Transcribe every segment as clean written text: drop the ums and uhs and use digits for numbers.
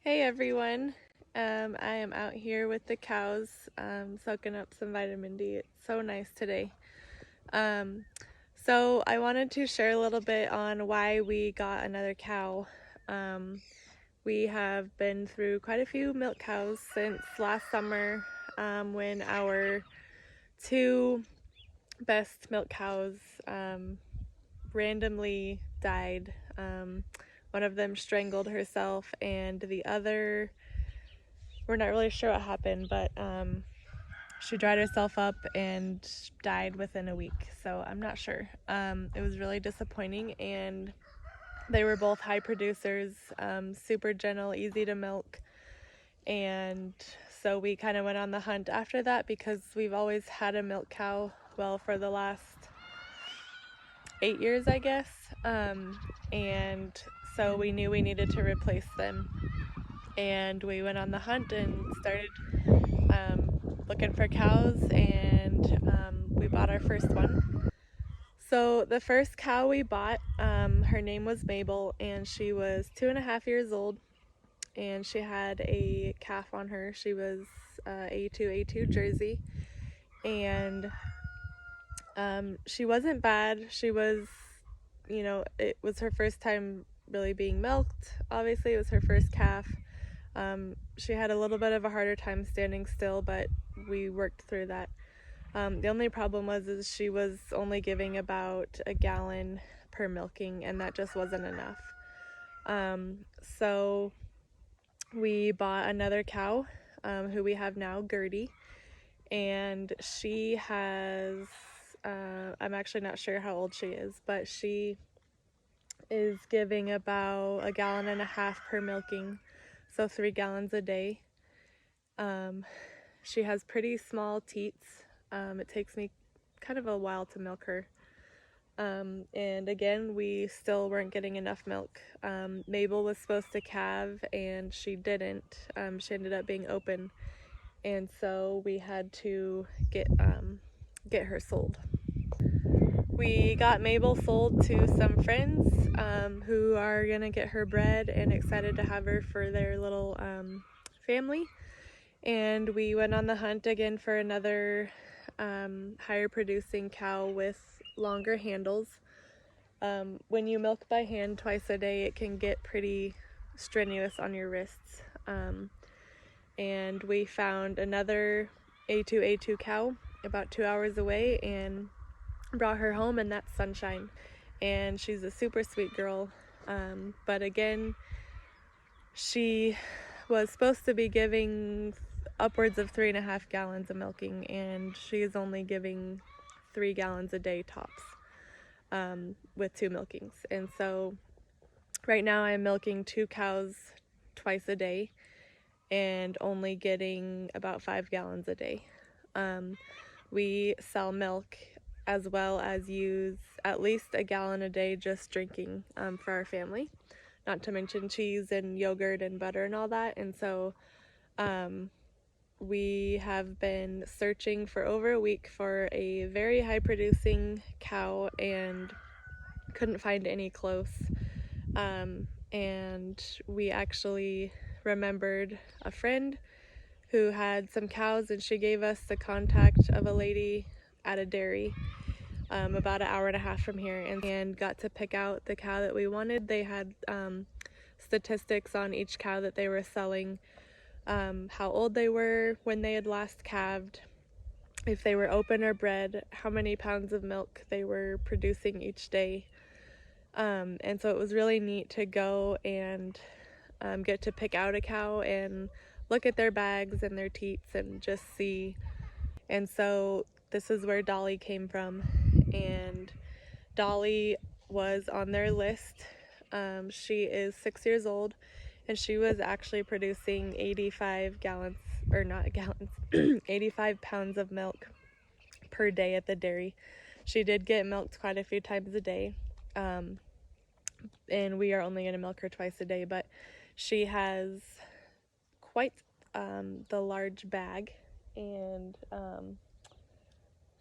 Hey everyone, I am out here with the cows, soaking up some vitamin D. It's so nice today. Um, so I wanted to share a little bit on why we got another cow. We have been through quite a few milk cows since last summer, when our two best milk cows randomly died. One of them strangled herself, and the other, we're not really sure what happened, but she dried herself up and died within a week. So I'm not sure. It was really disappointing, and they were both high producers, super gentle, easy to milk. And so we kind of went on the hunt after that because we've always had a milk cow, well, for the last 8 years, I guess. And so we knew we needed to replace them. And we went on the hunt and started looking for cows, and we bought our first one. So the first cow we bought, her name was Mabel, and she was 2.5 years old, and she had a calf on her. She was A2 Jersey, and she wasn't bad. She was, it was her first time really being milked. Obviously, it was her first calf. She had a little bit of a harder time standing still, but we worked through that. The only problem was she was only giving about a gallon per milking, and that just wasn't enough. So we bought another cow, who we have now, Gertie, and she has, I'm actually not sure how old she is, but she is giving about a gallon and a half per milking, so 3 gallons a day. She has pretty small teats. It takes me kind of a while to milk her. And again, we still weren't getting enough milk. Mabel was supposed to calve, and she didn't. She ended up being open, and so we had to get her sold. We got Mabel sold to some friends, who are gonna get her bred and excited to have her for their little family. And we went on the hunt again for another higher producing cow with longer handles. When you milk by hand twice a day, it can get pretty strenuous on your wrists. And we found another A2 cow about 2 hours away and brought her home, and that's Sunshine. And she's a super sweet girl. But again, she was supposed to be giving upwards of 3.5 gallons of milking, and she is only giving 3 gallons a day tops, with 2 milkings. And so right now I'm milking 2 cows twice a day and only getting about 5 gallons a day. We sell milk as well as use at least a gallon a day just drinking, for our family, not to mention cheese and yogurt and butter and all that. And so we have been searching for over a week for a very high producing cow and couldn't find any close. And we actually remembered a friend who had some cows, and she gave us the contact of a lady at a dairy, about 1.5 hours from here, and got to pick out the cow that we wanted. They had statistics on each cow that they were selling, how old they were when they had last calved, if they were open or bred, how many pounds of milk they were producing each day. And so it was really neat to go and get to pick out a cow and look at their bags and their teats and just see. And so this is where Dolly came from, and Dolly was on their list. She is 6 years old, and she was actually producing 85 gallons, or not gallons, 85 pounds of milk per day at the dairy. She did get milked quite a few times a day, and we are only going to milk her twice a day, but she has quite the large bag, and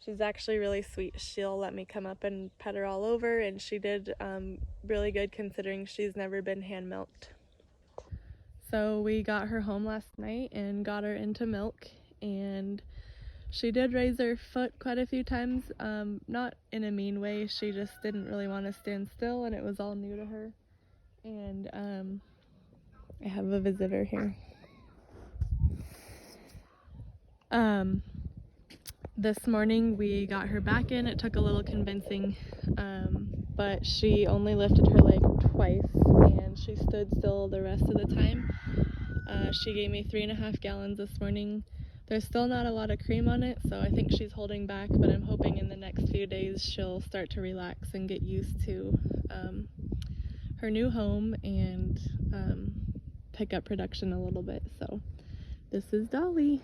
she's actually really sweet. She'll let me come up and pet her all over, and she did really good considering she's never been hand milked. So we got her home last night and got her into milk, and she did raise her foot quite a few times, not in a mean way. She just didn't really want to stand still, and it was all new to her. And I have a visitor here. This morning we got her back in. It took a little convincing, but she only lifted her leg twice, and she stood still the rest of the time. She gave me 3.5 gallons this morning. There's still not a lot of cream on it, so I think she's holding back, but I'm hoping in the next few days she'll start to relax and get used to her new home and pick up production a little bit. So this is Dolly.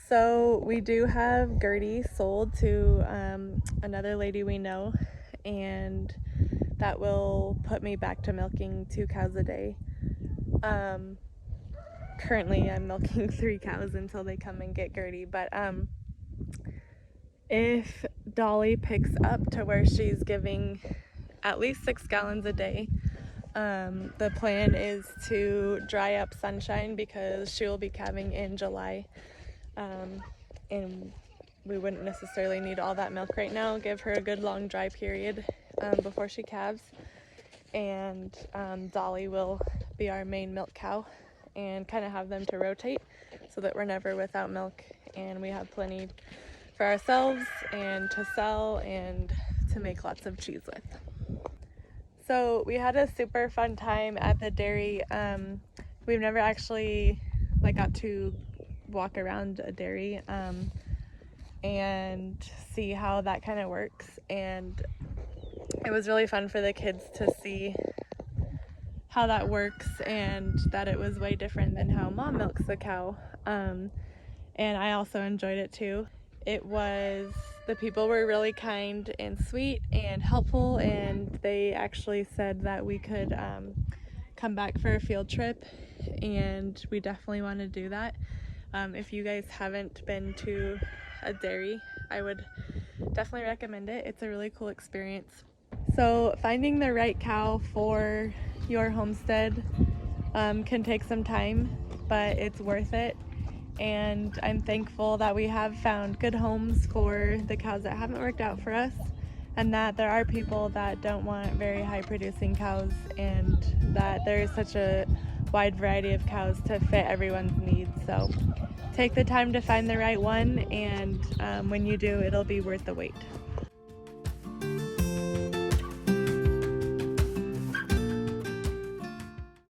So we do have Gertie sold to another lady we know, and that will put me back to milking 2 cows a day. Currently I'm milking 3 cows until they come and get Gertie, but if Dolly picks up to where she's giving at least 6 gallons a day, the plan is to dry up Sunshine because she will be calving in July. And we wouldn't necessarily need all that milk right now. Give her a good long dry period before she calves, and Dolly will be our main milk cow, and kind of have them to rotate so that we're never without milk, and we have plenty for ourselves and to sell and to make lots of cheese with. So we had a super fun time at the dairy. We've never actually got to walk around a dairy and see how that kind of works, and it was really fun for the kids to see how that works and that it was way different than how mom milks the cow, and I also enjoyed it too. The people were really kind and sweet and helpful, and they actually said that we could come back for a field trip, and we definitely want to do that. If you guys haven't been to a dairy, I would definitely recommend it. It's a really cool experience. So finding the right cow for your homestead can take some time, but it's worth it. And I'm thankful that we have found good homes for the cows that haven't worked out for us, and that there are people that don't want very high producing cows, and that there is such a wide variety of cows to fit everyone's needs. So take the time to find the right one, and when you do, it'll be worth the wait.